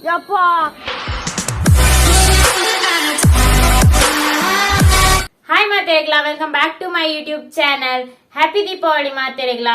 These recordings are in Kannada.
ಯಪ್ಪ ಹಾಯ್ ಮಾತೆರೆಗ್ಲಾ welcome back to my YouTube channel. Happy Deepavali ಮಾತೆರೆಗ್ಲಾ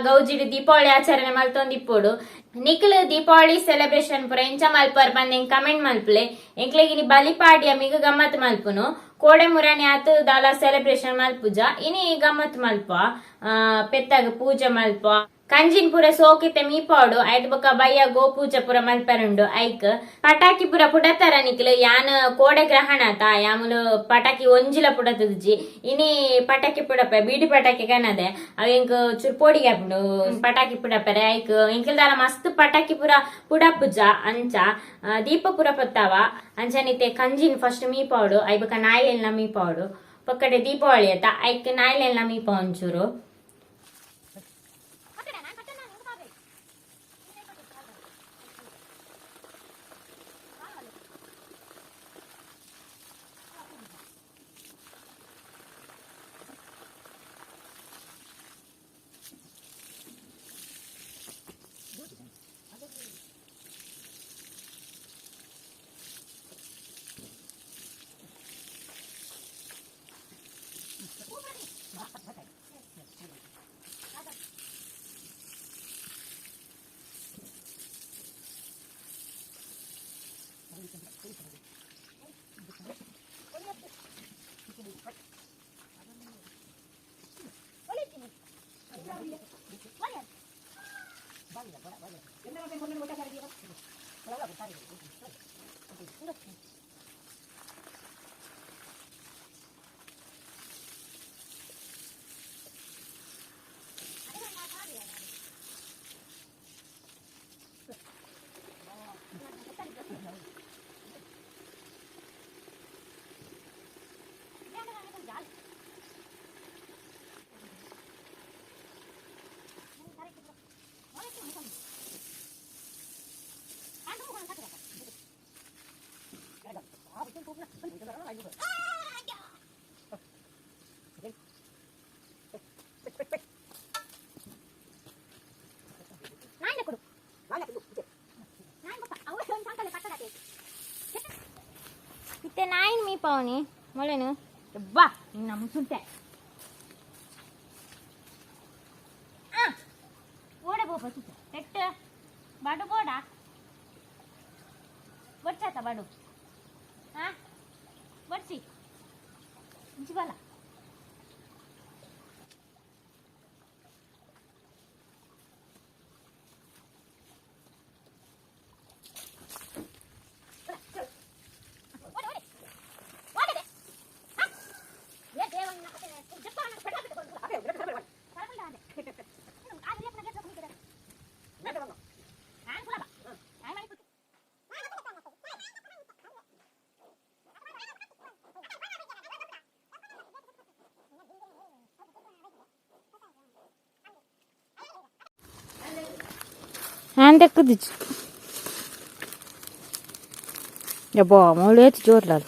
ಗೌಜಿಡ್ ದೀಪಾವಳಿ ಆಚರಣೆ ಮಲ್ತೊಂದಿಪ್ಪೋಡು ನಿಖಲ್ ದೀಪಾವಳಿ ಸೆಲೆಬ್ರೇಷನ್ ಪುರ ಎಂಚ ಮಲ್ಪರ್ ಬಂದ್ ಕಮೆಂಟ್ ಮಲ್ಪಲೆ ಎಂಕ್ಲೆಗಿನಿ ಬಲಿಪಾಡ್ಯ ಮಿಗ ಗಮ್ಮತ್ ಮಲ್ಪುನು ಕೋಡೆ ಮುರಾಣಿ ಆತು ದಾಲ ಸೆಲೆಬ್ರೇಷನ್ ಮಲ್ಪುಜ ಇನಿ ಗಮ್ಮತ್ ಮಲ್ಪ ಪೆತ್ತಾಗ ಪೂಜೆ ಮಲ್ಪ ಕಂಜಿನ್ ಪುರ ಸೋಕಿತೆ ಮೀಪಾಡು ಐಟ್ ಬೊಕ ಬಯ್ಯ ಗೋಪೂಜ ಪುರ ಮಲ್ಪರುಂಡು ಐಕ್ ಪಟಾಕಿ ಪುರ ಪುಡತರ ನಿಕ್ಲು ಯಾನ್ ಕೋಡೆ ಗ್ರಹಣ ತಾ ಯಾಮುಲು ಪಟಾಕಿ ಒಂಜಿಲ ಪುಡತುಜಿ ಇನಿ ಪಟಾಕಿ ಪುಡಪ ಬೀಡಿ ಪಟಾಕಿ ಕನದೆ ಅವ ಎಂಕ್ ಚೂರ್ ಪೋಡಿಗೆ ಹಾಪುಂಡು ಪಟಾಕಿ ಪುಡಪರೆ ಐಕ್ ಎಂಕಲ್ದಾಲ ಮಸ್ತ್ ಪಟಾಕಿ ಪುರ ಪುಡಪುಜ ಅಂಚ ದೀಪ ಪುರ ಪತ್ತಾವ ಅಂಚನಿತೆ ಕಂಜಿನ್ ಫಸ್ಟ್ ಮೀಪಾಡು ಐ ಬೊಕ ನಾಯಿಲೆಲ್ಲ ಮೀಪಾಡು ಪಕ್ಕಡೆ ದೀಪಾವಳಿ ಆತ ಐಕ್ ನಾಯಿಲೆಲ್ಲ ಮೀಪ ಒಂಚೂರು ಇತ್ತೆ ನಾಯಿನ್ ಮೀಪಾವನಿ ಮೊಳೆನು ಬಾ ಇನ್ನ ಮುಸುಂತೆ ಓಡೆ ಬೋಪ ಸುತ್ತ ಪೆಟ್ಟ ಬಾಡು ಬೋಡ ಬಡ್ಸಾತ ಬಾಡು ಬಡ್ಸಿ ಜಿಬಲ Han dekk dit. Ja ba, må lete jorlal.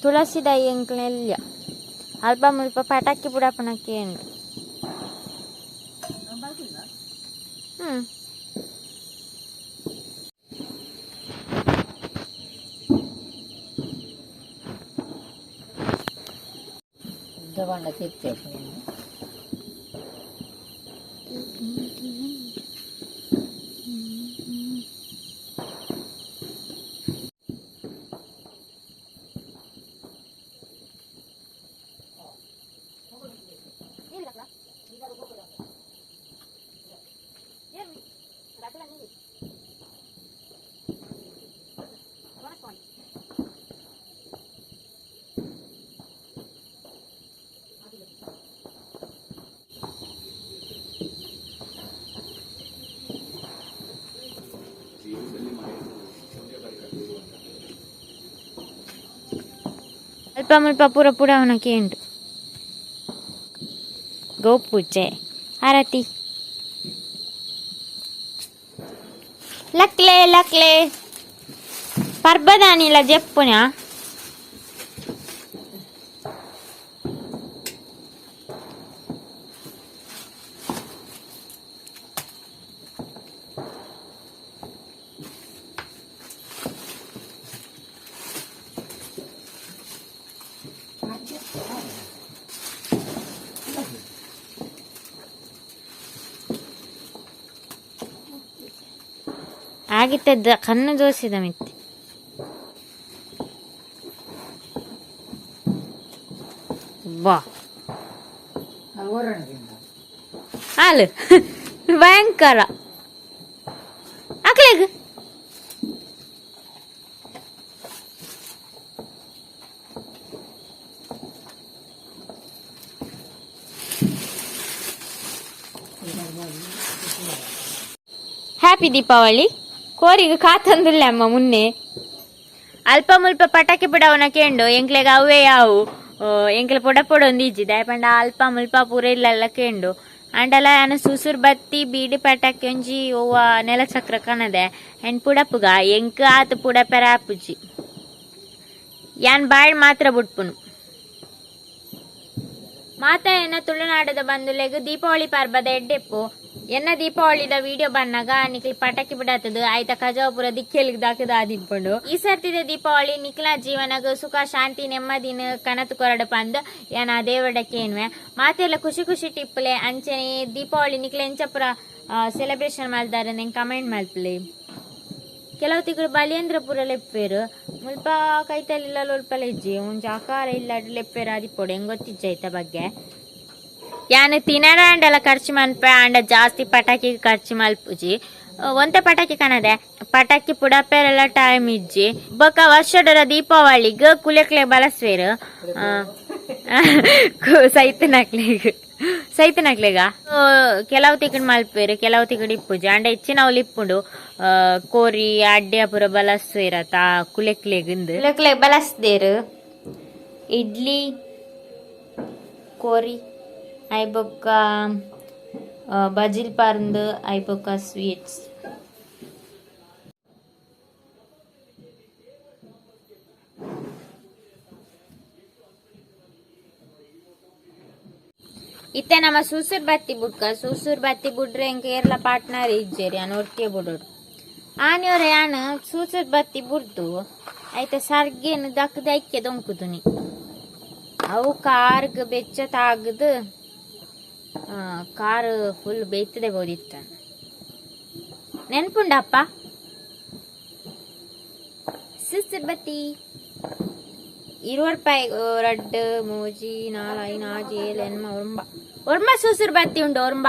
ತುಳಸಿ ದೈ ಎಂಕ್ಲೆಲ್ಲ ಅಲ್ಪ ಮುಲ್ಪ ಪಟಾಕಿ ಬುಡಪ್ಪನಕ್ಕೆ ಏನು ದವಣ್ಣ ತಿರ್ತೆ ಅಲ್ಪ ಮುಲ್ಪ ಪೂರ ಪೂರ ಅವನಕ್ಕೆ ಉಂಟು ಗೋಪೂಜೆ ಆರತಿ ಲಕ್ಲೆ ಲಕ್ಲೆ ಪರ್ಬದಾನಿಲ್ಲ ಜಪ್ಪುನ ಆಗಿತ್ತದ ಕಣ್ಣು ದೋಸಿದ ಮಿತ್ತೆ ಬಾ ಹಾಲು ಭಯಂಕರ ಹಾಕ್ಲೇಗ ಹ್ಯಾಪಿ ದೀಪಾವಳಿ ಕೋರಿಗೆ ಕಾತಂದಿಲ್ಲ ಅಮ್ಮ ಮುನ್ನೆ ಅಲ್ಪ ಮುಲ್ಪ ಪಟಾಕಿ ಬಿಡವನ ಕೇಂಡು ಎಂಕ್ಲೆಗ ಅವೇ ಯಾವು ಎಂಕ್ಲೆ ಪೊಡ ಪೊಡ ಒಂದು ಇಜ್ಜಿದೆ ಪಂಡ ಅಲ್ಪ ಮುಲ್ಪ ಪೂರ ಇಲ್ಲೆಲ್ಲ ಕೇಂಡು ಅಂಡಲ ನಾನು ಸುಸುರ್ ಬತ್ತಿ ಬೀಡಿ ಪಟಾಕಿ ಒಂಜಿ ಓವ ನೆಲ ಚಕ್ರ ಕಣದೆ ಹೆಣ್ ಪುಡಪ್ಪುಗ ಎಂಕ್ ಆತು ಪುಡಪೆರ ಆಪುಜಿ ಯಾನ್ ಬಾಳ್ ಮಾತ್ರ ಬುಟ್ಪುನು ಮಾತ ಎನ್ನ ತುಳುನಾಡದ ಬಂಧುಲೆಗ್ ದೀಪಾವಳಿ ಪರ್ಬದ ಎಡ್ಡೆಪ್ಪು ಎನ್ನ ದೀಪಾವಳಿದ ವಿಡಿಯೋ ಬನ್ನಾಗ ನಿಕ್ಲಿ ಪಟಾಕಿ ಬಿಡತ್ತದು ಆಯ್ತ ಕಜಾಪುರ ದಿಕ್ಕೆಲಿಗ್ ದಾಕದ ಆದಿಪ್ಪುಂಡು ಈ ಸರ್ತಿದ ದೀಪಾವಳಿ ನಿಕ್ಲ ಜೀವನಗ ಸುಖ ಶಾಂತಿ ನೆಮ್ಮದಿನ ಕನತು ಕೊರಡ ಪಂದ್ ಯಾನ ದೇವರಡಕ್ಕೆ ಏನ್ವೆ ಮಾತೆಲ್ಲ ಖುಷಿ ಖುಷಿ ಟಿಪ್ಪಲೆ ಅಂಚನೆ ದೀಪಾವಳಿ ನಿಕ್ಲ ಎಂಚಪುರ ಸೆಲೆಬ್ರೇಷನ್ ಮಾಡ್ದಾರೆ ನಂಗೆ ಕಮೆಂಟ್ ಮಾಡ್ಪಲಿ ಕೆಲವು ತಿಂಗಳು ಬಲಿಯಂದ್ರಪುರ ಲೆಪ್ಪೇರು ಮುಲ್ಪ ಕೈತಲ್ಲಿಲ್ಲ ಲೊಲ್ಪಲ ಇಜ್ಜಿ ಒಂಚ ಆಕಾರ ಇಲ್ಲ ಲೆಪ್ಪೇರು ಆದಿಪ್ಪೋಡು ಹೆಂಗ್ ಗೊತ್ತಿಜ್ಜಾಯ್ತ ಬಗ್ಗೆ ಯಾನು ತಿನ್ನಡ ಅಂಡೆಲ್ಲ ಖರ್ಚು ಮನ್ಪೆ ಅಂಡ ಜಾಸ್ತಿ ಪಟಾಕಿ ಖರ್ಚು ಮಲ್ಪುಜಿ ಒಂತೆ ಪಟಾಕಿ ಕಣದೆ ಪಟಾಕಿ ಪುಡಪೆರೆಲ್ಲ ಟೈಮ್ ಇಜ್ಜಿ ಬೊಕ್ಕ ವರ್ಷದ ದೀಪಾವಳಿಗ್ ಕುಲೆಕ್ಲೆ ಬಲಸ್ವೇರು ಸೈತನಕ್ಲೆಗ ಕೆಲವು ತಿಕ್ಕಡ್ ಮಲ್ಪೇರು ಕೆಲವು ತಿಕ್ಕಡ್ ಇಪ್ಪುಜಿ ಅಂಡ ಹೆಚ್ಚಿನ ಅವ್ಲು ಇಪ್ಪುಂಡು ಕೋರಿ ಅಡ್ಡೆ ಪುರ ಬಲಸ್ವೇರತ ಕುಲೆಕ್ಲೆ ಬಲಸ್ದೇರು ಇಡ್ಲಿ ಕೋರಿ ಐಬೊಕ್ಕ ಬಜಿಲ್ ಪರ್ಂದ್ ಐಬೊಕ್ಕ ಸ್ವೀಟ್ಸ್ ಇತ್ತೆ ನಮ್ಮ ಸೂಸೂರ್ ಬತ್ತಿ ಬುಡ್ಕ ಸೂಸೂರ್ ಬತ್ತಿ ಬುಡ್ರೆ ಎಂಕ ಏರ್ಲ ಪಾರ್ಟ್ನರ್ ಇಜ್ಜೇರಿ ಅನ್ ಒಟ್ಟಿಗೆ ಬುಡೋಡು ಆನೆಯವ್ರೆ ಯಾನು ಸೂಸೂರ್ ಬತ್ತಿ ಬುಡ್ದು ಆಯ್ತ ಸರ್ಗೇನು ದಕ್ಕದ ಐಕ್ಯ ದೊಂಕುದುನಿ ಅವು ಕಾರ್ಗ್ ಬೆಚ್ಚ ತಾಗದು ಕಾರ್ ಫುಲ್ ಬೇಯ್ತದೆ ಬೋದಿತ್ತ ನೆನ್ಪುಂಡಪ್ಪ ಸೂಸೂರ್ ಬತ್ತಿ 20 ರೂಪಾಯಿ ರಡ್ಡು ಮೂಜಿ ನಾಲ್ಕು ನಾಜಿ ಎನ್ಮ ಒರ್ಮ ಸೂಸೂರ್ ಬತ್ತಿ ಉಂಡು ಒರ್ಮ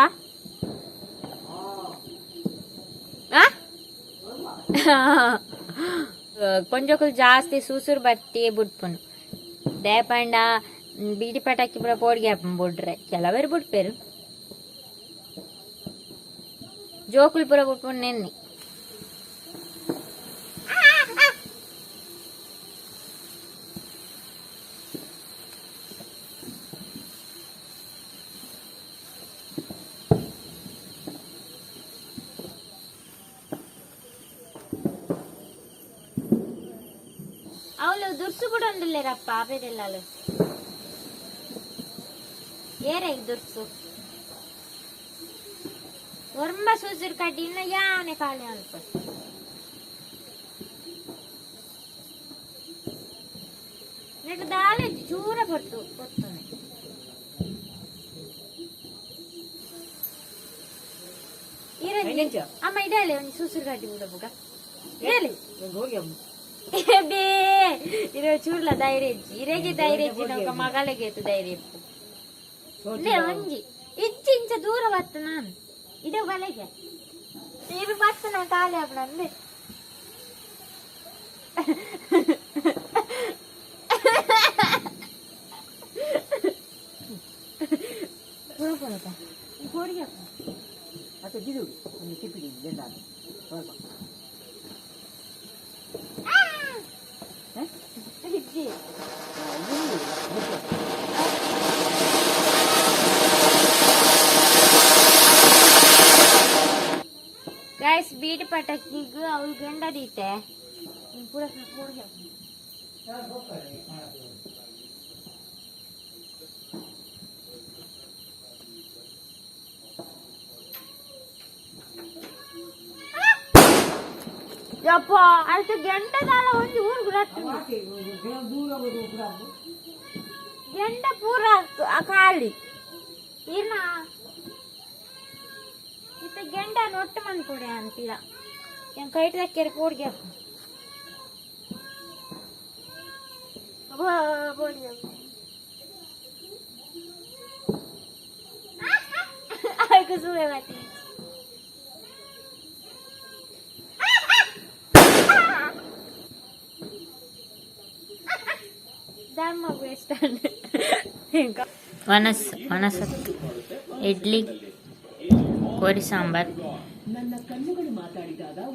ಕೊಂಚಕ್ಕೂ ಜಾಸ್ತಿ ಸೂಸೂರ್ ಬತ್ತಿ ಬುಡ್ಪುನು ದೇಪಂಡ ಬೀಡಿ ಪಟಾಕಿ ಪುರ ಪೋಡ್ಗೆ ಬುಡ್ರೆ ಕೆಲವರು ಬುಡ್ಪೇರು ಜೋಕುಲ್ ಪುರ ಬುಡ್ಪುನು ನೆನ್ನಿ ಅವಳು ದುರ್ಸು ಕೂಡ ಉಂಡಿಲ್ಲೇರಪ್ಪ ಬೇರೆಲ್ಲ ಏರೇ ದುರ್ಸು ಒರ್ಮ ಸೂಸೂರ್ ಕಡ್ಡಿ ಇನ್ನ ಯಾನೆ ಖಾಲಿ ಅಲ್ಪ ನೆಟ್ಟು ದಾಲೆ ಚೂರ ಪಟ್ಟು ಕೊತ್ತನೆ ಅಮ್ಮ ಇಡಲಿ ಒಂದು ಸೂಸೂರ್ ಕಡ್ಡಿ ಬಿಡಬುಗ ಹೇಳಿ ಇರೋ ಚೂರ್ಲ ಧೈರ್ಯ ಇಜ್ಜಿ ಇರೆಗೆ ಧೈರ್ಯ ಇಜ್ಜಿ ನಮ್ಗೆ ಮಗಳಿಗೆ ಧೈರ್ಯ ಇಪ್ಪು ಒಂಜಿ ಇಜ್ಜಿ ಇಂಚ ದೂರ ಬತ್ತ ನಾನು ಇದು ಬಲೆಗೆ ಇರು ಬತ್ತ ನಾನು ಖಾಲಿ ಹಬ್ಬ ಅಂದೆ गाइस बीट पटकी अवल गंडा दीते पूरा ಯಪ್ಪ ಅದು ಗೆಂಡದಾಲ ಒಂದು ಊರು ಗುಡತ್ತು ಗೆಂಡ ಪೂರ ಖಾಲಿ ಇರ್ನ ಇತ್ತ ಗೆಂಡ ನೊಟ್ಟು ಮನ್ಕೊಡೆ ಅಂತೀರ ಏನ್ ಕೈಟ್ ಹಾಕ್ಯಾರ ಕೋಡ್ಗೆ ಆಯ್ತು ಸುಳ್ಳೆ ಮಾತಿ ವನಸತ್ತು ಇಡ್ಲಿ ಕೋರಿ ಸಾಂಬಾರ್